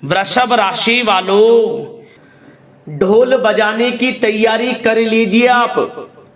वृषभ राशि वालों, ढोल बजाने की तैयारी कर लीजिए आप,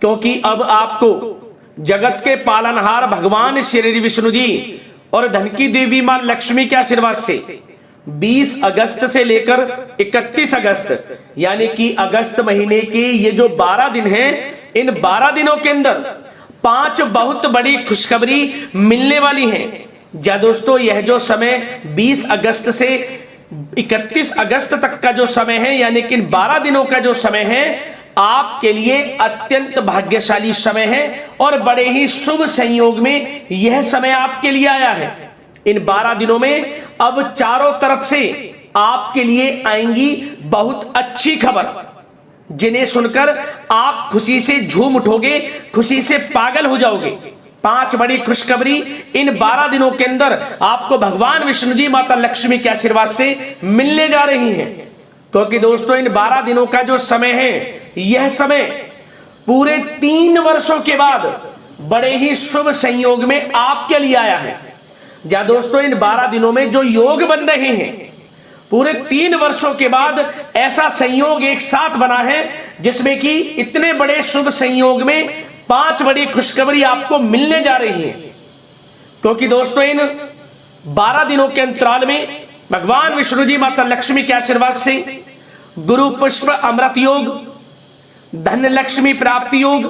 क्योंकि अब आपको जगत के पालनहार भगवान श्री विष्णु जी और धन की देवी मां लक्ष्मी के आशीर्वाद से 20 अगस्त से लेकर 31 अगस्त यानी कि अगस्त महीने के ये जो 12 दिन हैं, इन 12 दिनों के अंदर 5 बहुत बड़ी खुशखबरी मिलने वाली हैं। जा दोस्तों, यह जो समय 20 अगस्त से 31 अगस्त तक का जो समय है, यानी कि 12 दिनों का जो समय है, आपके लिए अत्यंत भाग्यशाली समय है और बड़े ही शुभ संयोग में यह समय आपके लिए आया है। इन 12 दिनों में अब चारों तरफ से आपके लिए आएंगी बहुत अच्छी खबर, जिन्हें सुनकर आप खुशी से झूम उठोगे, खुशी से पागल हो जाओगे। 5 बड़ी खुशखबरी इन 12 दिनों के अंदर आपको भगवान विष्णु जी माता लक्ष्मी के आशीर्वाद से मिलने जा रही हैं। क्योंकि दोस्तों, इन 12 दिनों का जो समय है, यह समय पूरे 3 वर्षों के बाद बड़े ही शुभ संयोग में आपके लिए आया है। जा दोस्तों, इन 12 दिनों में जो योग बन रहे हैं, पूरे 3 वर्षों के बाद ऐसा संयोग एक साथ बना है, जिसमें कि इतने बड़े शुभ संयोग में 5 बड़ी खुशखबरी आपको मिलने जा रही है। क्योंकि दोस्तों, इन 12 दिनों के अंतराल में भगवान विष्णु जी माता लक्ष्मी के आशीर्वाद से गुरु पुष्प अमृत योग, धन लक्ष्मी प्राप्ति योग,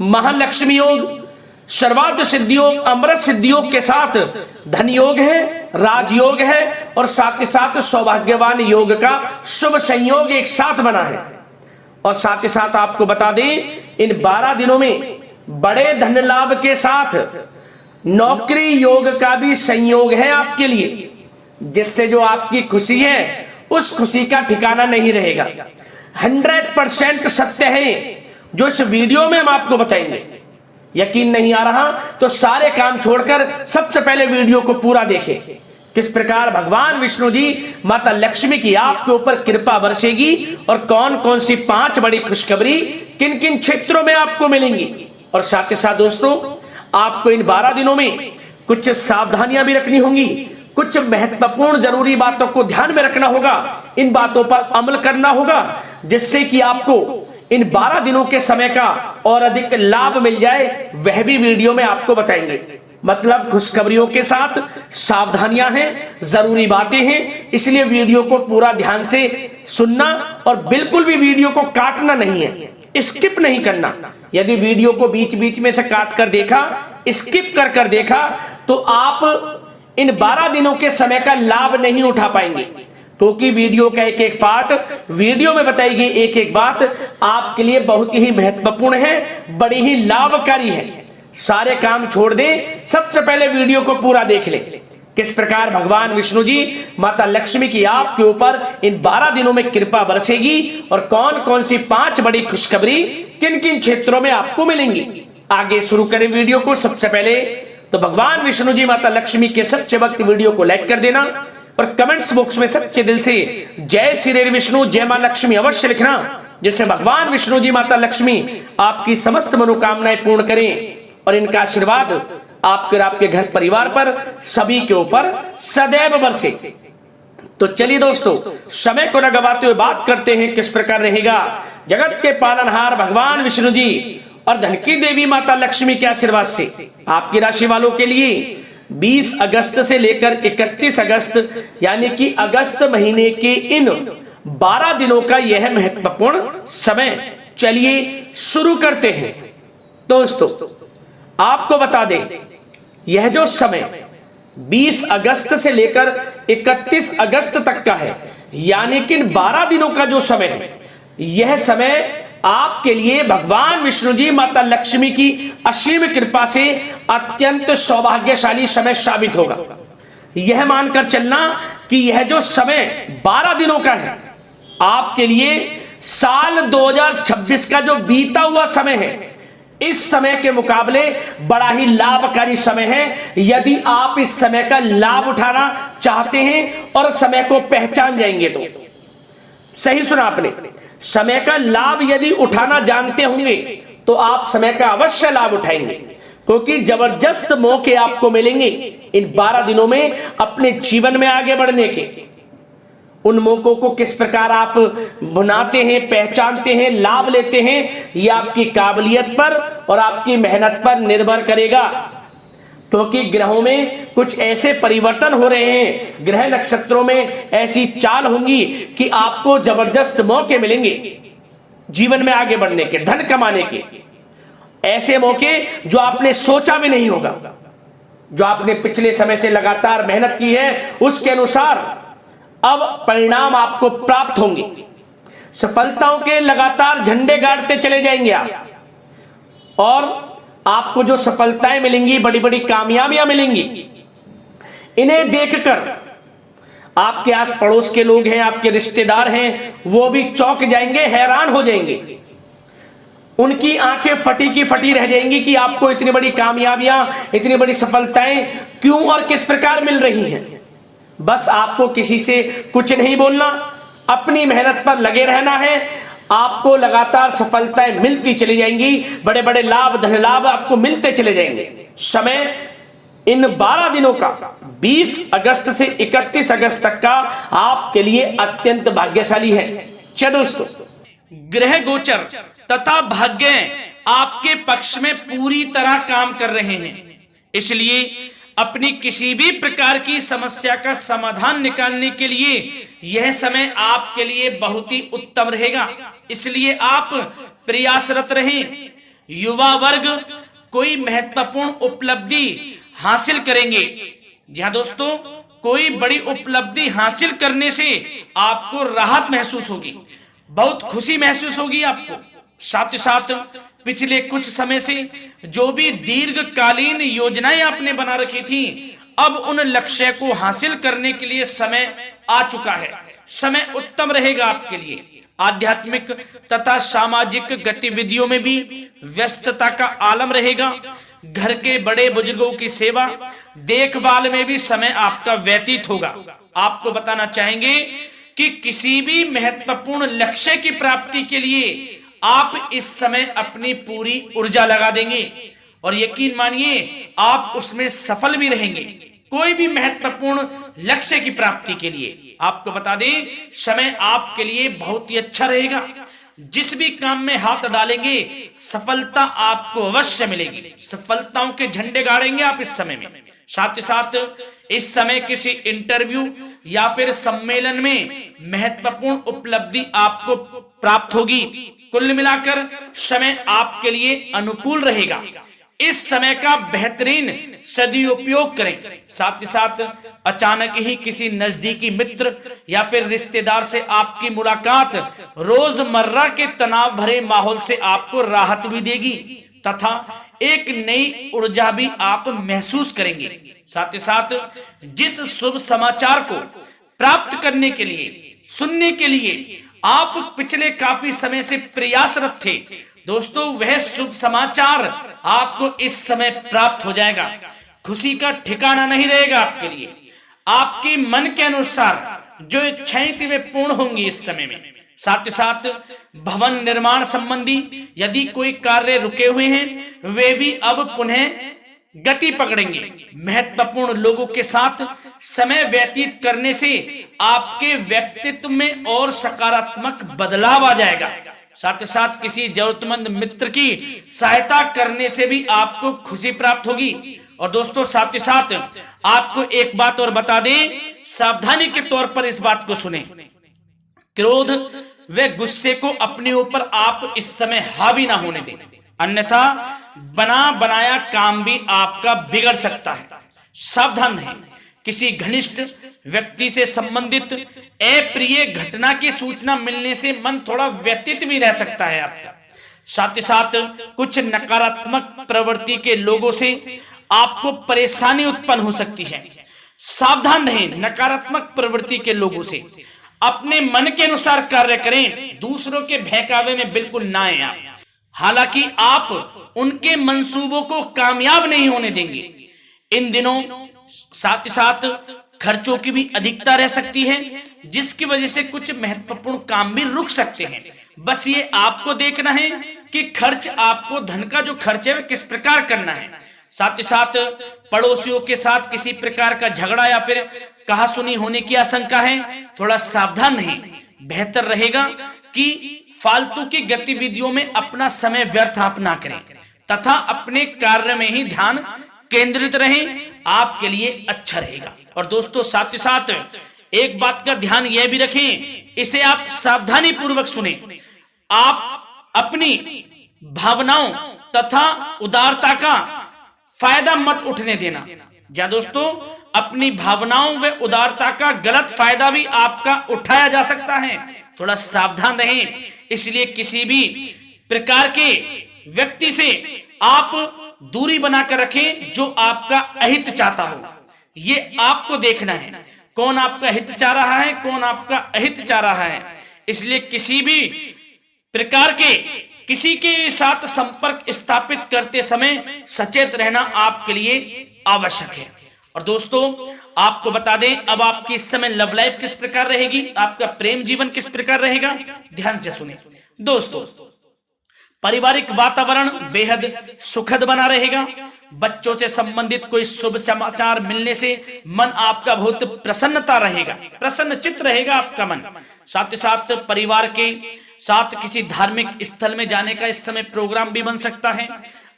महालक्ष्मी योग, सर्वार्थ सिद्धि योग, अमृत सिद्धि योग के साथ धन योग है, राजयोग है और साथ ही साथ सौभाग्यवान योग का शुभ संयोग एक साथ बना है। और साथ ही साथ आपको बता दें, इन 12 दिनों में बड़े धन लाभ के साथ नौकरी योग का भी संयोग है आपके लिए, जिससे जो आपकी खुशी है, उस खुशी का ठिकाना नहीं रहेगा। 100% सत्य है जो इस वीडियो में हम आपको बताएंगे। यकीन नहीं आ रहा तो सारे काम छोड़कर सबसे पहले वीडियो को पूरा देखें। किस प्रकार भगवान विष्णु जी माता लक्ष्मी की आपके ऊपर कृपा बरसेगी और कौन कौन सी 5 बड़ी खुशखबरी किन किन क्षेत्रों में आपको मिलेंगी। और साथ ही साथ दोस्तों, आपको इन 12 दिनों में कुछ सावधानियां भी रखनी होंगी, कुछ महत्वपूर्ण जरूरी बातों को ध्यान में रखना होगा, इन बातों पर अमल करना होगा, जिससे कि आपको इन 12 दिनों के समय का और अधिक लाभ मिल जाए। वह भी वीडियो में आपको बताएंगे। मतलब खुशखबरियों के साथ सावधानियां हैं, जरूरी बातें हैं, इसलिए वीडियो को पूरा ध्यान से सुनना और बिल्कुल भी वीडियो को काटना नहीं है, स्किप नहीं करना। यदि वीडियो को बीच बीच में से काट कर देखा, स्किप कर कर देखा, तो आप इन 12 दिनों के समय का लाभ नहीं उठा पाएंगे। क्योंकि वीडियो का एक एक पार्ट, वीडियो में बताई गई एक एक बात आपके लिए बहुत ही महत्वपूर्ण है, बड़ी ही लाभकारी है। सारे काम छोड़ दें, सबसे पहले वीडियो को पूरा देख लें। किस प्रकार भगवान विष्णु जी माता लक्ष्मी की आपके ऊपर इन 12 दिनों में कृपा बरसेगी और कौन कौन सी 5 बड़ी खुशखबरी किन किन क्षेत्रों में आपको मिलेंगी। आगे शुरू करें वीडियो को। सबसे पहले तो भगवान विष्णु जी माता लक्ष्मी के सच्चे भक्त वीडियो को लाइक कर देना और कमेंट्स बॉक्स में सच्चे दिल से जय श्री विष्णु, जय मां लक्ष्मी अवश्य लिखना, जिससे भगवान विष्णु जी माता लक्ष्मी आपकी समस्त मनोकामनाएं पूर्ण करें और इनका आशीर्वाद आपके और आपके घर परिवार पर सभी के ऊपर सदैव बरसे। तो चलिए दोस्तों, समय को न गवाते हुए बात करते हैं किस प्रकार रहेगा जगत के पालनहार भगवान विष्णु जी और धन की देवी माता लक्ष्मी के आशीर्वाद से आपकी राशि वालों के लिए 20 अगस्त से लेकर 31 अगस्त यानी कि अगस्त महीने के इन 12 दिनों का यह महत्वपूर्ण समय। चलिए शुरू करते हैं। दोस्तों, आपको बता दें, यह जो समय 20 अगस्त से लेकर 31 अगस्त तक का है, यानी कि 12 दिनों का जो समय है, यह समय आपके लिए भगवान विष्णु जी माता लक्ष्मी की असीम कृपा से अत्यंत सौभाग्यशाली समय साबित होगा। यह मानकर चलना कि यह जो समय 12 दिनों का है, आपके लिए साल 2026 का जो बीता हुआ समय है, इस समय के मुकाबले बड़ा ही लाभकारी समय है। यदि आप इस समय का लाभ उठाना चाहते हैं और समय को पहचान जाएंगे तो सही सुना आपने, समय का लाभ यदि उठाना जानते होंगे तो आप समय का अवश्य लाभ उठाएंगे, क्योंकि जबरदस्त मौके आपको मिलेंगे इन 12 दिनों में अपने जीवन में आगे बढ़ने के। उन मौकों को किस प्रकार आप भुनाते हैं, पहचानते हैं, लाभ लेते हैं, ये आपकी काबिलियत पर और आपकी मेहनत पर निर्भर करेगा। क्योंकि ग्रहों में कुछ ऐसे परिवर्तन हो रहे हैं, ग्रह नक्षत्रों में ऐसी चाल होंगी कि आपको जबरदस्त मौके मिलेंगे जीवन में आगे बढ़ने के, धन कमाने के। ऐसे मौके जो आपने सोचा भी नहीं होगा, जो आपने पिछले समय से लगातार मेहनत की है उसके अनुसार अब परिणाम आपको प्राप्त होंगे। सफलताओं के लगातार झंडे गाड़ते चले जाएंगे आप, और आपको जो सफलताएं मिलेंगी, बड़ी बड़ी कामयाबियां मिलेंगी, इन्हें देखकर आपके आस पड़ोस के लोग हैं, आपके रिश्तेदार हैं, वो भी चौंक जाएंगे, हैरान हो जाएंगे। उनकी आंखें फटी की फटी रह जाएंगी कि आपको इतनी बड़ी कामयाबियां, इतनी बड़ी सफलताएं क्यों और किस प्रकार मिल रही हैं। बस आपको किसी से कुछ नहीं बोलना, अपनी मेहनत पर लगे रहना है, आपको लगातार सफलताएं मिलती चली जाएंगी, बड़े बड़े लाभ, धन लाभ आपको मिलते चले जाएंगे। समय इन 12 दिनों का 20 अगस्त से 31 अगस्त तक का आपके लिए अत्यंत भाग्यशाली है। चलो दोस्तों, ग्रह गोचर तथा भाग्य आपके पक्ष में पूरी तरह काम कर रहे हैं, इसलिए अपनी किसी भी प्रकार की समस्या का समाधान निकालने के लिए यह समय आपके लिए बहुत ही उत्तम रहेगा। इसलिए आप प्रयासरत रहें। युवा वर्ग कोई महत्वपूर्ण उपलब्धि हासिल करेंगे। जी हाँ दोस्तों, कोई बड़ी उपलब्धि हासिल करने से आपको राहत महसूस होगी, बहुत खुशी महसूस होगी आपको। साथ ही साथ पिछले कुछ समय से जो भी दीर्घकालीन योजनाएं आपने बना रखी थी, अब उन लक्ष्य को हासिल करने के लिए समय आ चुका है। समय उत्तम रहेगा आपके लिए। आध्यात्मिक तथा सामाजिक गतिविधियों में भी व्यस्तता का आलम रहेगा। घर के बड़े बुजुर्गों की सेवा देखभाल में भी समय आपका व्यतीत होगा। आपको बताना चाहेंगे कि किसी भी महत्वपूर्ण लक्ष्य की प्राप्ति के लिए आप इस समय अपनी पूरी ऊर्जा लगा देंगे और यकीन मानिए आप उसमें सफल भी रहेंगे। कोई भी महत्वपूर्ण लक्ष्य की प्राप्ति के लिए आपको बता दें, समय आपके लिए बहुत ही अच्छा रहेगा। जिस भी काम में हाथ डालेंगे सफलता आपको अवश्य मिलेगी। सफलताओं के झंडे गाड़ेंगे आप इस समय में। साथ ही साथ इस समय किसी इंटरव्यू या फिर सम्मेलन में महत्वपूर्ण उपलब्धि आपको प्राप्त होगी। कुल मिलाकर समय आपके लिए अनुकूल रहेगा। इस समय का बेहतरीन सदुपयोग करें। साथ ही साथ अचानक ही किसी नजदीकी मित्र या फिर रिश्तेदार से आपकी मुलाकात रोजमर्रा के तनाव भरे माहौल से आपको राहत भी देगी तथा एक नई ऊर्जा भी आप महसूस करेंगे। साथ ही साथ जिस शुभ समाचार को प्राप्त करने के लिए, सुनने के लिए आप पिछले काफी समय से प्रयासरत थे दोस्तों, वह शुभ समाचार आपको इस समय प्राप्त हो जाएगा। खुशी का ठिकाना नहीं रहेगा आपके लिए। आपके मन के अनुसार जो इच्छाएं थी वे पूर्ण होंगी इस समय में। साथ ही साथ भवन निर्माण संबंधी यदि कोई कार्य रुके हुए हैं वे भी अब पुनः गति पकड़ेंगे। महत्वपूर्ण लोगों के साथ समय व्यतीत करने से आपके व्यक्तित्व में और सकारात्मक बदलाव आ जाएगा। साथ ही साथ किसी जरूरतमंद मित्र की सहायता करने से भी आपको खुशी प्राप्त होगी। और दोस्तों साथ ही साथ आपको एक बात और बता दें, सावधानी के तौर पर इस बात को सुने। क्रोध व गुस्से को अपने ऊपर आप इस समय हावी ना होने दें, अन्यथा बना बनाया काम भी आपका बिगड़ सकता है। सावधान रहें। किसी घनिष्ठ व्यक्ति से संबंधित अप्रिय घटना की सूचना मिलने से मन थोड़ा व्यतीत भी रह सकता है आपका। साथ ही साथ कुछ नकारात्मक प्रवृत्ति के लोगों से आपको परेशानी उत्पन्न हो सकती है। सावधान रहें नकारात्मक प्रवृत्ति के लोगों से। अपने मन के अनुसार कार्य करें, दूसरों के बहकावे में बिल्कुल ना आए आप। हालांकि आप उनके मंसूबों को कामयाब नहीं होने देंगे। इन दिनों साथ ही साथ खर्चों की भी अधिकता रह सकती है, जिसकी वजह से कुछ महत्वपूर्ण काम भी रुक सकते हैं। बस ये आपको देखना है कि खर्च, आपको धन का जो खर्च है वह किस प्रकार करना है। साथ ही साथ पड़ोसियों के साथ किसी प्रकार का झगड़ा या फिर कहासुनी होने की आशंका है, थोड़ा सावधान रहें। बेहतर रहेगा कि फालतू की गतिविधियों में अपना समय व्यर्थ आप ना करें तथा अपने कार्य में ही ध्यान केंद्रित रहें, आपके लिए अच्छा रहेगा। और दोस्तों साथ ही साथ एक बात का ध्यान यह भी रखें, इसे आप सावधानी पूर्वक सुने। आप अपनी भावनाओं तथा उदारता का फायदा मत उठने देना। या दोस्तों, अपनी भावनाओं व उदारता का गलत फायदा भी आपका उठाया जा सकता है, थोड़ा सावधान रहें। इसलिए किसी भी प्रकार के व्यक्ति से आप दूरी बनाकर रखें जो आपका अहित चाहता हो। ये आपको देखना है, कौन आपका हित चाह रहा है, कौन आपका अहित चाह रहा है। इसलिए किसी भी प्रकार के किसी के साथ संपर्क स्थापित करते समय सचेत रहना आपके लिए आवश्यक है। और दोस्तों आपको बता दें, अब आपकी इस समय लव लाइफ किस प्रकार रहेगी, आपका प्रेम जीवन किस प्रकार रहेगा, ध्यान से सुने। दोस्तों पारिवारिक वातावरण बेहद सुखद बना रहेगा। बच्चों से संबंधित कोई शुभ समाचार मिलने से मन आपका बहुत प्रसन्नता रहेगा, प्रसन्नचित्त रहेगा आपका मन। साथ ही साथ परिवार के साथ किसी धार्मिक स्थल में जाने का इस समय प्रोग्राम भी बन सकता है।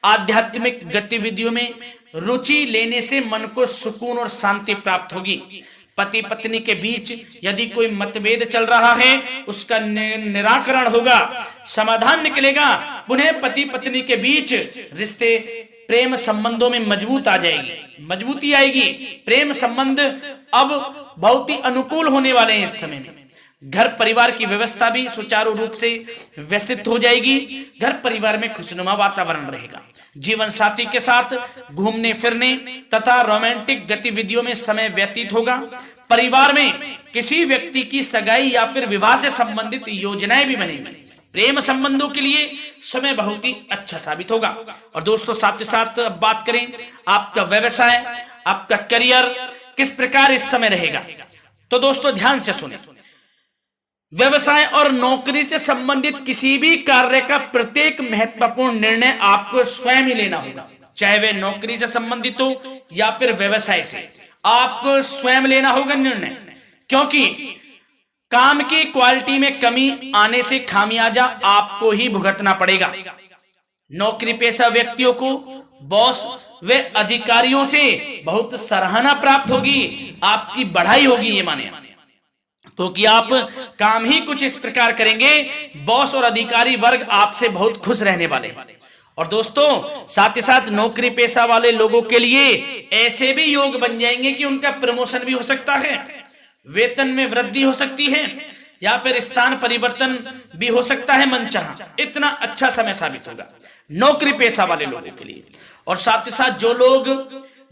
आध्यात्मिक गतिविधियों में रुचि लेने से मन को सुकून और शांति प्राप्त होगी। पति पत्नी के बीच यदि कोई मतभेद चल रहा है उसका निराकरण होगा, समाधान निकलेगा। पुनः पति पत्नी के बीच रिश्ते प्रेम संबंधों में मजबूती आएगी। प्रेम संबंध अब बहुत ही अनुकूल होने वाले हैं इस समय में। घर परिवार की व्यवस्था भी सुचारू रूप से व्यवस्थित हो जाएगी। घर परिवार में खुशनुमा वातावरण रहेगा। जीवन साथी के साथ घूमने फिरने तथा रोमांटिक गतिविधियों में समय व्यतीत होगा। परिवार में किसी व्यक्ति की सगाई या फिर विवाह से संबंधित योजनाएं भी बनेंगी। प्रेम संबंधों के लिए समय बहुत ही अच्छा साबित होगा। और दोस्तों साथ ही साथ अब बात करें आपका व्यवसाय, आपका करियर किस प्रकार इस समय रहेगा। तो दोस्तों ध्यान से सुने, व्यवसाय और नौकरी से संबंधित किसी भी कार्य का प्रत्येक महत्वपूर्ण निर्णय आपको स्वयं ही लेना होगा, चाहे वह नौकरी से संबंधित हो या फिर व्यवसाय से। आपको स्वयं लेना होगा निर्णय, क्योंकि काम की क्वालिटी में कमी आने से खामियाजा आपको ही भुगतना पड़ेगा। नौकरी पेशा व्यक्तियों को बॉस व अधिकारियों से बहुत सराहना प्राप्त होगी, आपकी बढ़ाई होगी, ये माने, क्योंकि आप काम ही कुछ इस प्रकार करेंगे, बॉस और अधिकारी वर्ग आपसे बहुत खुश रहने वाले हैं। और दोस्तों साथ ही साथ नौकरी पेशा वाले लोगों के लिए ऐसे भी योग बन जाएंगे कि उनका प्रमोशन भी हो सकता है, वेतन में वृद्धि हो सकती है, या फिर स्थान परिवर्तन भी हो सकता है मनचाहा। इतना अच्छा समय साबित होगा नौकरी पेशा वाले लोगों के लिए। और साथ ही साथ जो लोग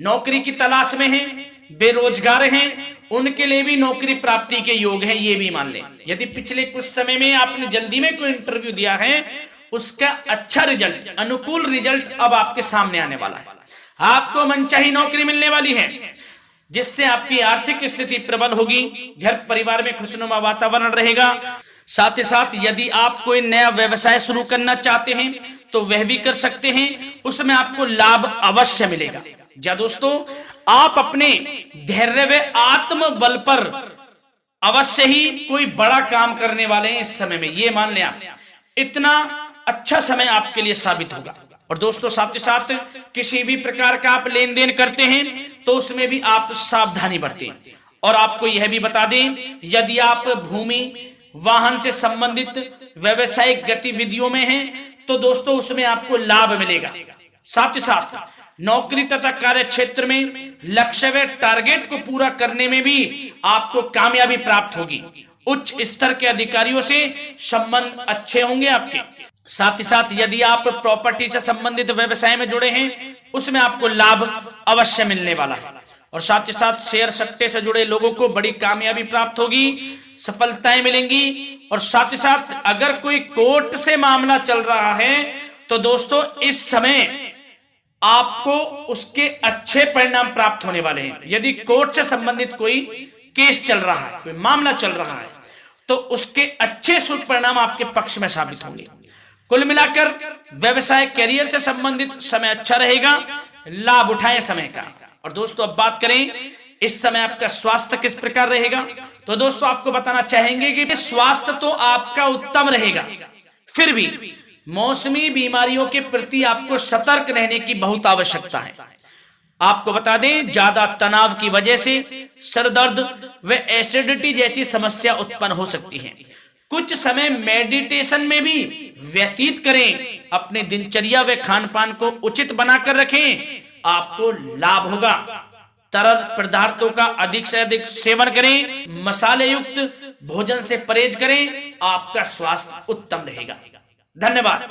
नौकरी की तलाश में हैं, बेरोजगार हैं, उनके लिए भी नौकरी प्राप्ति के योग हैं, ये भी मान लें। यदि पिछले कुछ समय में आपने जल्दी में कोई इंटरव्यू दिया है, उसका अच्छा रिजल्ट, अनुकूल रिजल्ट अब आपके सामने आने वाला है। आपको मनचाही नौकरी मिलने वाली है, जिससे आपकी आर्थिक स्थिति प्रबल होगी। घर परिवार में खुशनुमा वातावरण रहेगा। साथ ही साथ यदि आप कोई नया व्यवसाय शुरू करना चाहते हैं तो वह भी कर सकते हैं, उसमें आपको लाभ अवश्य मिलेगा। जा दोस्तों, आप अपने धैर्य व आत्मबल पर अवश्य ही कोई बड़ा काम करने वाले हैं इस समय में, ये मान लें आप। इतना अच्छा समय आपके लिए साबित होगा। और दोस्तों साथ ही साथ किसी भी प्रकार का आप लेन देन करते हैं तो उसमें भी आप सावधानी बरतें। और आपको यह भी बता दें, यदि आप भूमि वाहन से संबंधित व्यवसायिक गतिविधियों में हैं तो दोस्तों उसमें आपको लाभ मिलेगा। साथ ही साथ नौकरी तथा कार्य क्षेत्र में लक्ष्य व टारगेट को पूरा करने में भी आपको कामयाबी प्राप्त होगी। उच्च स्तर के अधिकारियों से संबंध अच्छे होंगे आपके। साथ ही साथ यदि आप प्रॉपर्टी से संबंधित व्यवसाय में जुड़े हैं, उसमें आपको लाभ अवश्य मिलने वाला है। और साथ ही साथ शेयर सट्टे से जुड़े लोगों को बड़ी कामयाबी प्राप्त होगी, सफलताएं मिलेंगी। और साथ ही साथ अगर कोई कोर्ट से मामला चल रहा है तो दोस्तों इस समय आपको उसके अच्छे परिणाम प्राप्त होने वाले हैं। यदि कोर्ट से संबंधित कोई केस चल रहा है, कोई मामला चल रहा है, तो उसके अच्छे शुभ परिणाम आपके पक्ष में साबित होंगे। कुल मिलाकर व्यवसाय कैरियर से संबंधित समय अच्छा रहेगा। लाभ उठाएं समय का। और दोस्तों अब बात करें इस समय आपका स्वास्थ्य किस प्रकार रहेगा, तो दोस्तों आपको बताना चाहेंगे कि स्वास्थ्य तो आपका उत्तम रहेगा, फिर भी मौसमी बीमारियों के प्रति आपको सतर्क रहने की बहुत आवश्यकता है। आपको बता दें ज्यादा तनाव की वजह से सर दर्द व एसिडिटी जैसी समस्या उत्पन्न हो सकती है। कुछ समय मेडिटेशन में भी व्यतीत करें, अपने दिनचर्या व खान पान को उचित बनाकर रखें, आपको लाभ होगा। तरल पदार्थों का अधिक से अधिक सेवन करें, मसाले युक्त भोजन से परहेज करें, आपका स्वास्थ्य उत्तम रहेगा। धन्यवाद।